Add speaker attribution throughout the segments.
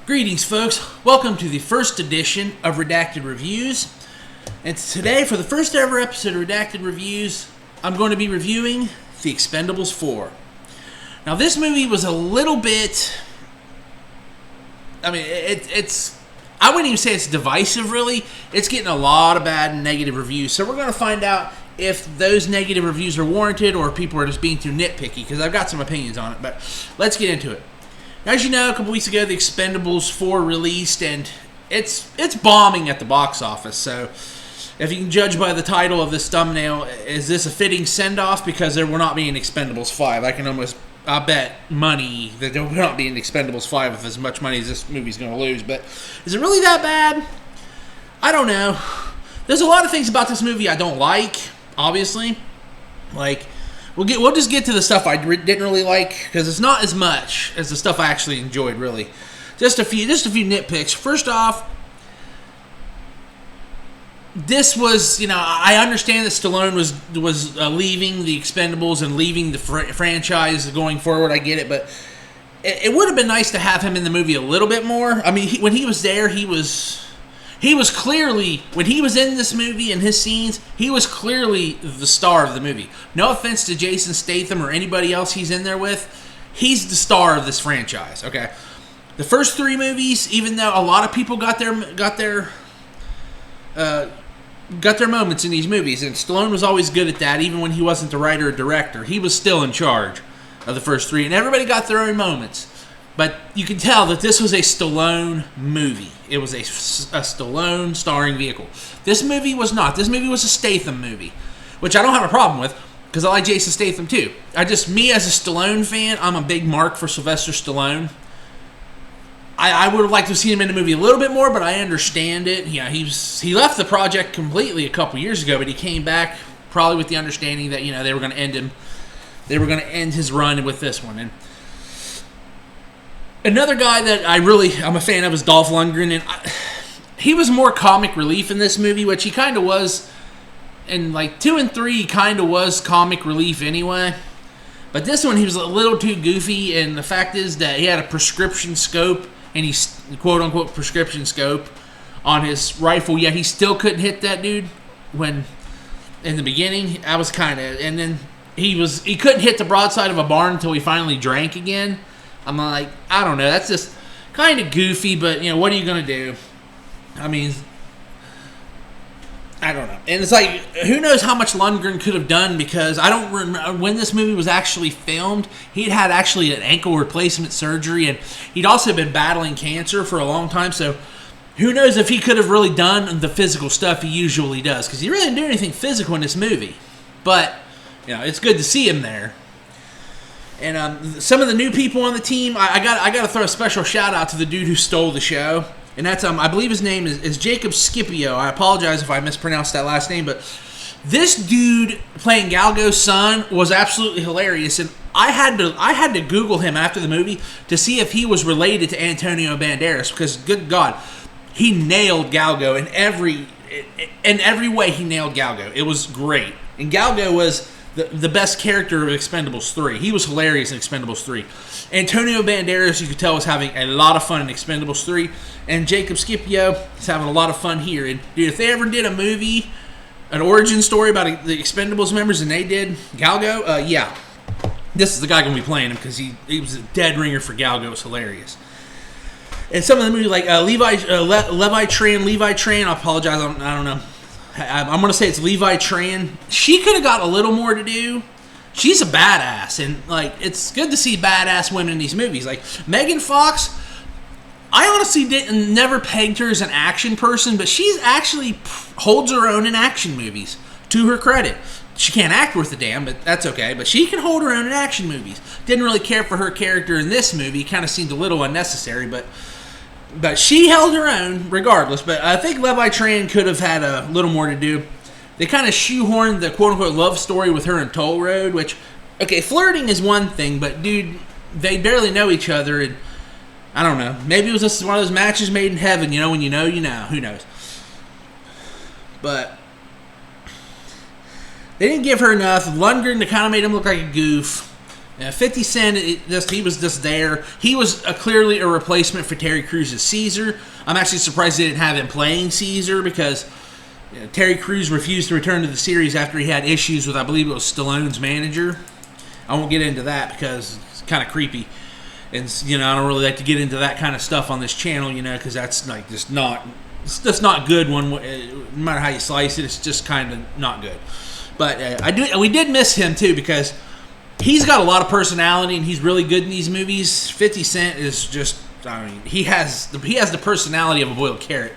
Speaker 1: Greetings, folks. Welcome to the first edition of Redacted Reviews. And today, for the first ever episode of Redacted Reviews, I'm going to be reviewing The Expendables 4. Now, this movie was a little bit... I wouldn't even say it's divisive, really. It's getting a lot of bad and negative reviews. So we're going to find out if those negative reviews are warranted or people are just being too nitpicky, because I've got some opinions on it. But let's get into it. As you know, a couple weeks ago, The Expendables 4 released, and it's bombing at the box office. So, if you can judge by the title of this thumbnail, is this a fitting send-off? Because there will not be an Expendables 5. I bet money that there will not be an Expendables 5 with as much money as this movie's going to lose. But is it really that bad? I don't know. There's a lot of things about this movie I don't like, obviously. We'll just get to the stuff I didn't really like, because it's not as much as the stuff I actually enjoyed, really. Just a few nitpicks. First off, this was, I understand that Stallone was leaving the Expendables and leaving the franchise going forward. I get it, but it would have been nice to have him in the movie a little bit more. I mean, when he was there, he was clearly, when he was in this movie and his scenes, he was clearly the star of the movie. No offense to Jason Statham or anybody else he's in there with. He's the star of this franchise, okay? The first three movies, even though a lot of people got their moments in these movies, and Stallone was always good at that, even when he wasn't the writer or director. He was still in charge of the first three, and everybody got their own moments. But you can tell that this was a Stallone movie. It was a Stallone starring vehicle. This movie was not. This movie was a Statham movie, which I don't have a problem with, because I like Jason Statham too. Me as a Stallone fan, I'm a big mark for Sylvester Stallone. I would have liked to have seen him in the movie a little bit more, but I understand it. Yeah, he left the project completely a couple years ago, but he came back probably with the understanding that they were going to end him. They were going to end his run with this one. And another guy that I'm a fan of is Dolph Lundgren, and he was more comic relief in this movie, which he kind of was. In 2 and 3, he kind of was comic relief anyway. But this one, he was a little too goofy, and the fact is that he had a prescription scope, and he's quote-unquote prescription scope on his rifle, yet he still couldn't hit that dude when, in the beginning, I was kind of, and then he couldn't hit the broadside of a barn until he finally drank again. I'm like, I don't know, that's just kind of goofy, but, what are you going to do? I mean, I don't know. And it's like, who knows how much Lundgren could have done, because I don't remember when this movie was actually filmed. He'd had actually an ankle replacement surgery, and he'd also been battling cancer for a long time, so who knows if he could have really done the physical stuff he usually does, because he really didn't do anything physical in this movie. But, it's good to see him there. And some of the new people on the team, I got to throw a special shout out to the dude who stole the show, and that's I believe his name is Jacob Scipio. I apologize if I mispronounced that last name, but this dude playing Galgo's son was absolutely hilarious, and I had to Google him after the movie to see if he was related to Antonio Banderas, because good God, he nailed Galgo in every way. He nailed Galgo. It was great, and Galgo was the best character of Expendables 3. He was hilarious in Expendables 3. Antonio Banderas, you could tell, was having a lot of fun in Expendables 3. And Jacob Scipio is having a lot of fun here. And dude, if they ever did a movie, an origin story about the Expendables members, and they did Galgo, yeah. This is the guy going to be playing him, because he was a dead ringer for Galgo. It was hilarious. And some of the movies, like Levi Tran, I apologize, I don't know. I'm going to say it's Levi Tran. She could have got a little more to do. She's a badass, and it's good to see badass women in these movies. Like Megan Fox, I honestly never pegged her as an action person, but she's actually holds her own in action movies, to her credit. She can't act worth a damn, but that's okay. But she can hold her own in action movies. Didn't really care for her character in this movie. Kind of seemed a little unnecessary, but she held her own regardless. But I think Levi Tran could have had a little more to do. They kind of shoehorned the quote-unquote love story with her in Toll Road, which, okay, flirting is one thing, but dude, they barely know each other, and I don't know. Maybe it was just one of those matches made in heaven, when you know, who knows. But they didn't give her enough. Lundgren kind of made him look like a goof. 50 Cent, he was just there. He was clearly a replacement for Terry Crews' Caesar. I'm actually surprised they didn't have him playing Caesar because Terry Crews refused to return to the series after he had issues with, I believe it was Stallone's manager. I won't get into that because it's kind of creepy. And, I don't really like to get into that kind of stuff on this channel, because that's like just not good no matter how you slice it. It's just kind of not good. But we did miss him too because he's got a lot of personality and he's really good in these movies. 50 Cent is just, he has the personality of a boiled carrot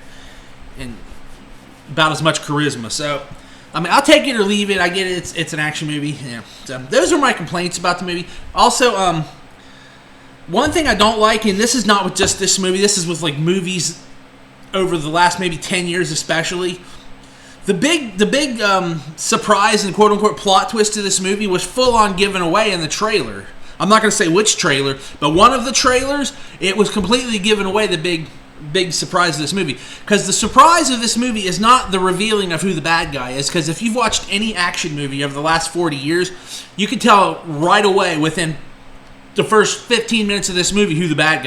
Speaker 1: and about as much charisma. So, I'll take it or leave it. I get it. It's an action movie. Yeah. So, those are my complaints about the movie. Also, one thing I don't like, and this is not with just this movie, this is with like movies over the last maybe 10 years especially. The big surprise and quote-unquote plot twist to this movie was full-on given away in the trailer. I'm not going to say which trailer, but one of the trailers, it was completely given away, the big surprise of this movie. Because the surprise of this movie is not the revealing of who the bad guy is, because if you've watched any action movie over the last 40 years, you can tell right away within the first 15 minutes of this movie who the main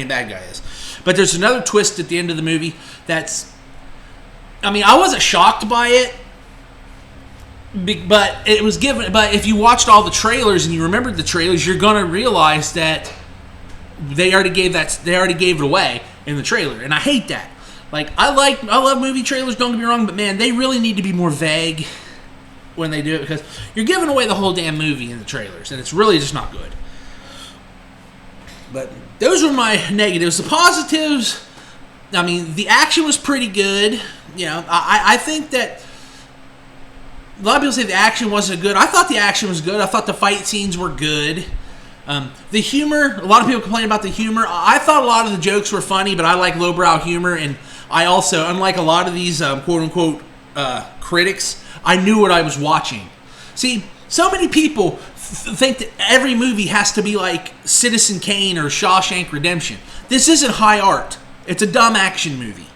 Speaker 1: bad guy is. But there's another twist at the end of the movie that's, I wasn't shocked by it, but it was given. But if you watched all the trailers and you remembered the trailers, you're gonna realize that they already gave it away in the trailer, and I hate that. Like I love movie trailers. Don't get me wrong, but man, they really need to be more vague when they do it because you're giving away the whole damn movie in the trailers, and it's really just not good. But those were my negatives. The positives, the action was pretty good. I think that a lot of people say the action wasn't good. I thought the action was good. I thought the fight scenes were good. The humor, a lot of people complain about the humor. I thought a lot of the jokes were funny, but I like lowbrow humor, and I also, unlike a lot of these quote-unquote critics, I knew what I was watching. See, so many people think that every movie has to be like Citizen Kane or Shawshank Redemption. This isn't high art. It's a dumb action movie.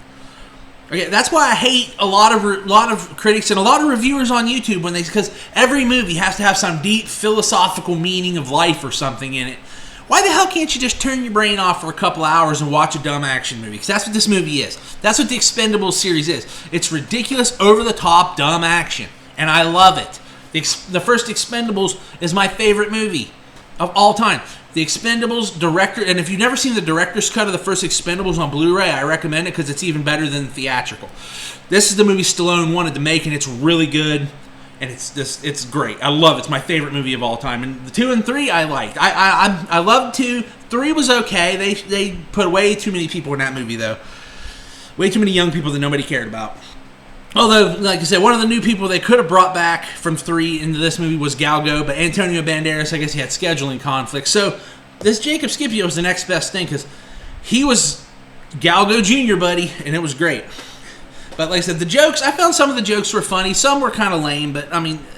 Speaker 1: Okay, that's why I hate a lot of critics and a lot of reviewers on YouTube because every movie has to have some deep philosophical meaning of life or something in it. Why the hell can't you just turn your brain off for a couple hours and watch a dumb action movie? Because that's what this movie is. That's what the Expendables series is. It's ridiculous, over-the-top, dumb action. And I love it. The first Expendables is my favorite movie of all time. The Expendables director, and if you've never seen the director's cut of the first Expendables on Blu-ray, I recommend it because it's even better than the theatrical. This is the movie Stallone wanted to make, and it's really good, and it's great. I love it. It's my favorite movie of all time. And the 2 and 3 I liked. I loved 2. 3 was okay. They put way too many people in that movie though. Way too many young people that nobody cared about. Although, like I said, one of the new people they could have brought back from 3 into this movie was Galgo, but Antonio Banderas, I guess he had scheduling conflicts. So this Jacob Scipio was the next best thing because he was Galgo Jr., buddy, and it was great. But like I said, the jokes, I found some of the jokes were funny. Some were kind of lame, but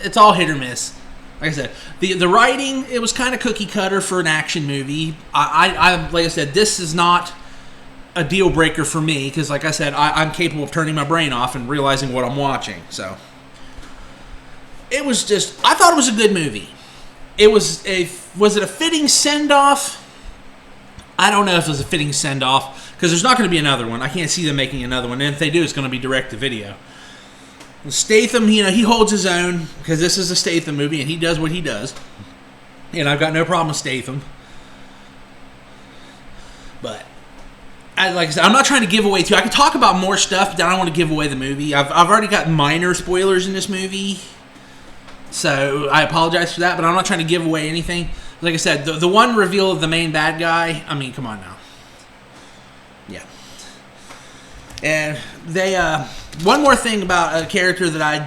Speaker 1: it's all hit or miss. Like I said, the writing, it was kind of cookie cutter for an action movie. Like I said, this is not a deal breaker for me because, like I said, I'm capable of turning my brain off and realizing what I'm watching. So it was just, I thought it was a good movie. Was it a fitting send-off? I don't know if it was a fitting send-off because there's not going to be another one. I can't see them making another one, and if they do, it's going to be direct-to-video. Statham, he holds his own because this is a Statham movie, and he does what he does, and I've got no problem with Statham. But like I said, I'm not trying to give away I can talk about more stuff, but I don't want to give away the movie. I've already got minor spoilers in this movie, so I apologize for that, but I'm not trying to give away anything. Like I said, the one reveal of the main bad guy, come on now. Yeah. And they, one more thing about a character that I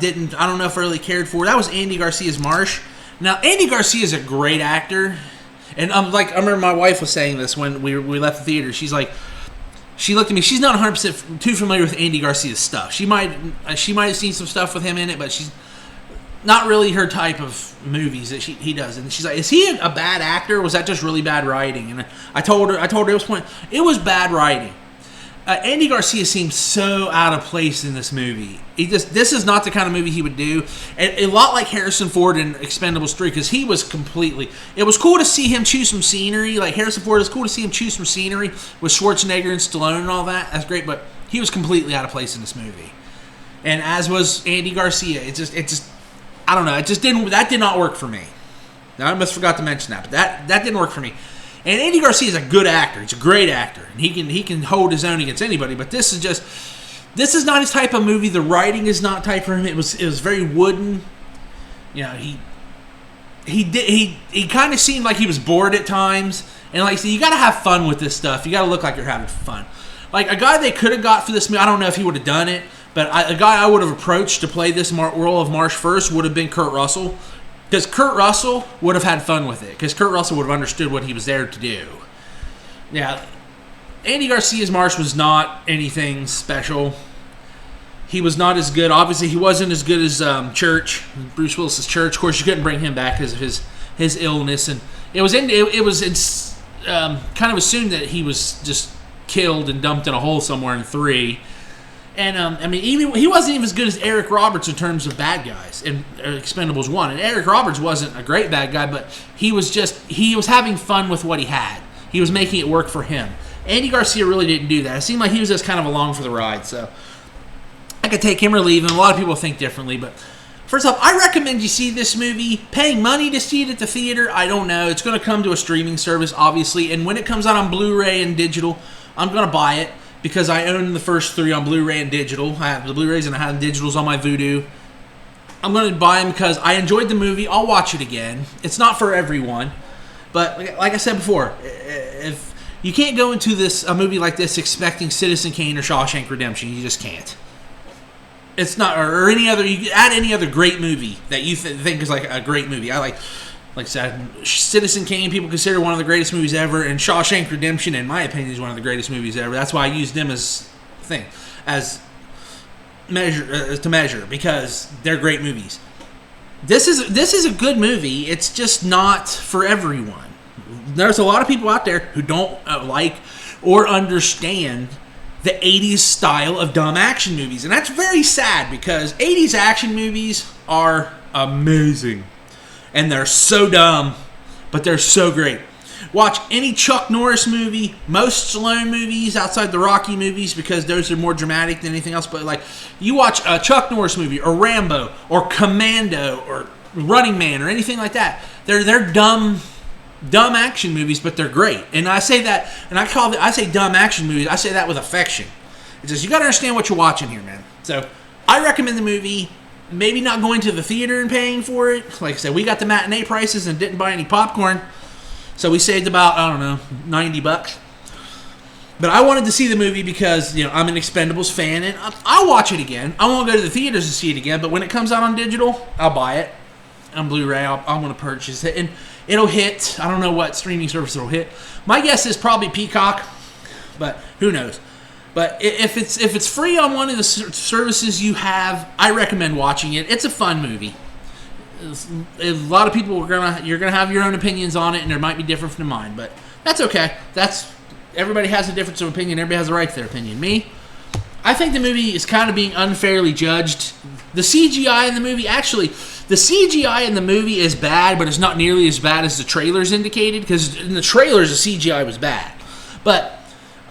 Speaker 1: don't know if I really cared for, that was Andy Garcia's Marsh. Now, Andy Garcia is a great actor, and I remember my wife was saying this when we left the theater. She's like, she looked at me. She's not 100% too familiar with Andy Garcia's stuff. She might have seen some stuff with him in it, but she's not really her type of movies that he does. And she's like, "Is he a bad actor? Or was that just really bad writing?" And I told her at this point, it was bad writing. Andy Garcia seems so out of place in this movie. This is not the kind of movie he would do. A lot like Harrison Ford in Expendables 3, because he was completely... It was cool to see him choose some scenery. Like Harrison Ford, it was cool to see him choose some scenery with Schwarzenegger and Stallone and all that. That's great, but he was completely out of place in this movie. And as was Andy Garcia. It just I don't know. That did not work for me. Now, I almost forgot to mention that, but that didn't work for me. And Andy Garcia is a good actor. He's a great actor. And he can hold his own against anybody. But this is not his type of movie. The writing is not type for him. It was very wooden. You know, he kind of seemed like he was bored at times. And like I said, you got to have fun with this stuff. You got to look like you're having fun. Like a guy they could have got for this movie, I don't know if he would have done it, but a guy I would have approached to play this role of Marsh first would have been Kurt Russell. Because Kurt Russell would have had fun with it. Because Kurt Russell would have understood what he was there to do. Yeah, Andy Garcia's Marsh was not anything special. He was not as good. Obviously, he wasn't as good as Church, Bruce Willis's Church. Of course, you couldn't bring him back because of his illness, and it was kind of assumed that he was just killed and dumped in a hole somewhere in 3. And, I mean, even he wasn't even as good as Eric Roberts in terms of bad guys in Expendables 1. And Eric Roberts wasn't a great bad guy, but he was having fun with what he had. He was making it work for him. Andy Garcia really didn't do that. It seemed like he was just kind of along for the ride. So I could take him or leave him. A lot of people think differently. But first off, I recommend you see this movie. Paying money to see it at the theater, I don't know. It's going to come to a streaming service, obviously. And when it comes out on Blu-ray and digital, I'm going to buy it. Because I own the first 3 on Blu-ray and digital. I have the Blu-rays and I have the digitals on my Vudu. I'm going to buy them because I enjoyed the movie. I'll watch it again. It's not for everyone. But like I said before, if you can't go into a movie like this expecting Citizen Kane or Shawshank Redemption. You just can't. It's not, or any other, you add any other great movie that you think is like a great movie. Like I said, Citizen Kane, people consider one of the greatest movies ever, and Shawshank Redemption, in my opinion, is one of the greatest movies ever. That's why I used them as measure, because they're great movies. This is a good movie. It's just not for everyone. There's a lot of people out there who don't like or understand the 80s style of dumb action movies, and that's very sad because 80s action movies are amazing. And they're so dumb, but they're so great. Watch any Chuck Norris movie, most Stallone movies outside the Rocky movies because those are more dramatic than anything else. But like, you watch a Chuck Norris movie or Rambo or Commando or Running Man or anything like that. They're dumb action movies, but they're great. And I say that, and I say dumb action movies. I say that with affection. It's just you got to understand what you're watching here, man. So I recommend the movie. Maybe not going to the theater and paying for it. Like I said, we got the matinee prices and didn't buy any popcorn. So we saved about, I don't know, $90. But I wanted to see the movie because, you know, I'm an Expendables fan and I'll watch it again. I won't go to the theaters to see it again, but when it comes out on digital, I'll buy it. On Blu-ray, I'm going to purchase it. And it'll hit, I don't know what streaming service it'll hit. My guess is probably Peacock, but who knows. But if it's free on one of the services you have, I recommend watching it. It's a fun movie. A lot of people you're gonna have your own opinions on it, and there might be different from mine, but that's okay. Everybody has a difference of opinion. Everybody has a right to their opinion. I think the movie is kind of being unfairly judged. The CGI in the movie is bad, but it's not nearly as bad as the trailers indicated. Because in the trailers, the CGI was bad, but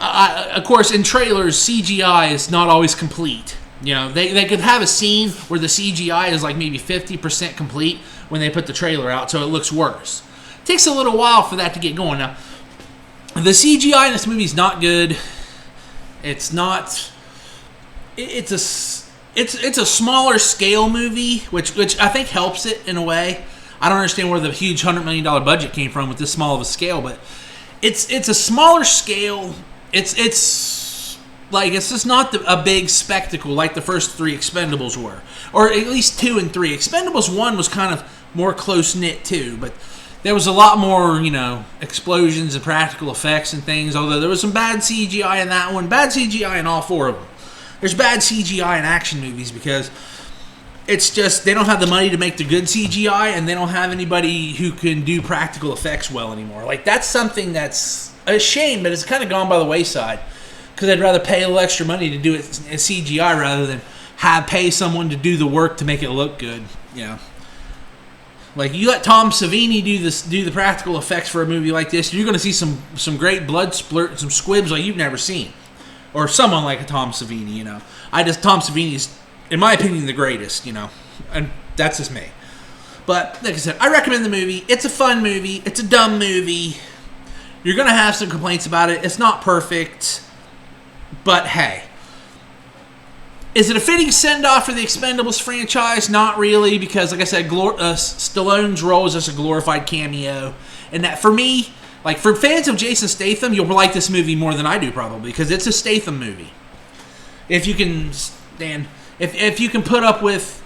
Speaker 1: of course, in trailers, CGI is not always complete. You know, they could have a scene where the CGI is like maybe 50% complete when they put the trailer out, so it looks worse. It takes a little while for that to get going. Now, the CGI in this movie is not good. It's not. It's a smaller scale movie, which I think helps it in a way. I don't understand where the huge $100 million budget came from with this small of a scale, but it's a smaller scale. It's just not a big spectacle like the first 3 Expendables were. Or at least 2 and 3. Expendables 1 was kind of more close-knit too, but there was a lot more, you know, explosions and practical effects and things, although there was some bad CGI in that one. Bad CGI in all 4 of them. There's bad CGI in action movies because it's just they don't have the money to make the good CGI, and they don't have anybody who can do practical effects well anymore. Like, that's something that's a shame, but it's kind of gone by the wayside. because I'd rather pay a little extra money to do it as CGI rather than pay someone to do the work to make it look good. You know, like you let Tom Savini do the practical effects for a movie like this, you're going to see some great blood splurt, some squibs like you've never seen, or someone like a Tom Savini. You know, Tom Savini is, in my opinion, the greatest. You know, and that's just me. But like I said, I recommend the movie. It's a fun movie. It's a dumb movie. You're going to have some complaints about it. It's not perfect. But hey. Is it a fitting send-off for the Expendables franchise? Not really, because like I said, Stallone's role is just a glorified cameo. And that, for me, like for fans of Jason Statham, you'll like this movie more than I do probably, because it's a Statham movie. If you can stand... If you can put up with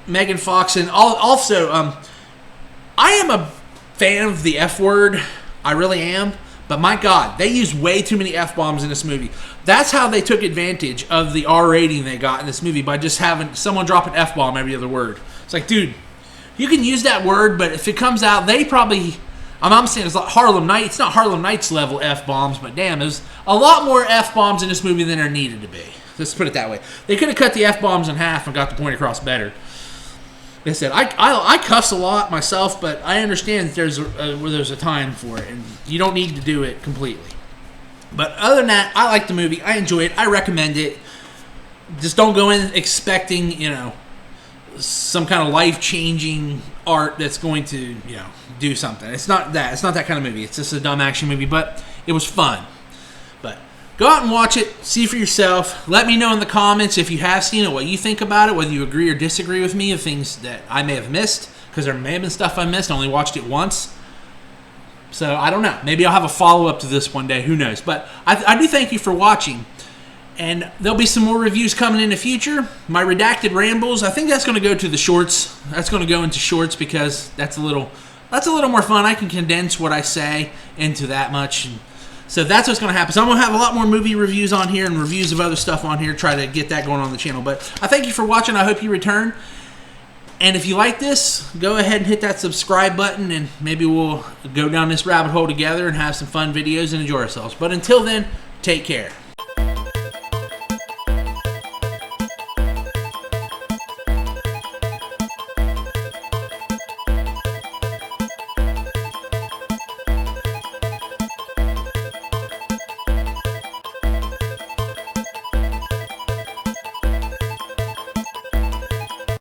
Speaker 1: Megan Fox, and also, I am a fan of the F word. I really am. But my God, they use way too many F-bombs in this movie. That's how they took advantage of the R rating they got in this movie, by just having someone drop an F-bomb every other word. It's like, dude, you can use that word, but if it comes out, they probably... I'm saying it's like Harlem Nights. It's not Harlem Nights level F-bombs, but damn, there's a lot more F-bombs in this movie than there needed to be. Let's put it that way. They could have cut the F-bombs in half and got the point across better. Like I said, I cuss a lot myself, but I understand that there's a time for it, and you don't need to do it completely. But other than that, I like the movie. I enjoy it. I recommend it. Just don't go in expecting, some kind of life-changing art that's going to, do something. It's not that. It's not that kind of movie. It's just a dumb action movie, but it was fun. But go out and watch it. See for yourself. Let me know in the comments if you have seen it, what you think about it, whether you agree or disagree with me of things that I may have missed, because there may have been stuff I missed. I only watched it once. So, I don't know. Maybe I'll have a follow-up to this one day. Who knows? But I do thank you for watching. And there'll be some more reviews coming in the future. My redacted rambles, I think that's going to go to the shorts. That's going to go into shorts because that's a little more fun. I can condense what I say into that much. And so that's what's going to happen. So I'm going to have a lot more movie reviews on here and reviews of other stuff on here. Try to get that going on the channel. But I thank you for watching. I hope you return. And if you like this, go ahead and hit that subscribe button, and maybe we'll go down this rabbit hole together and have some fun videos and enjoy ourselves. But until then, take care.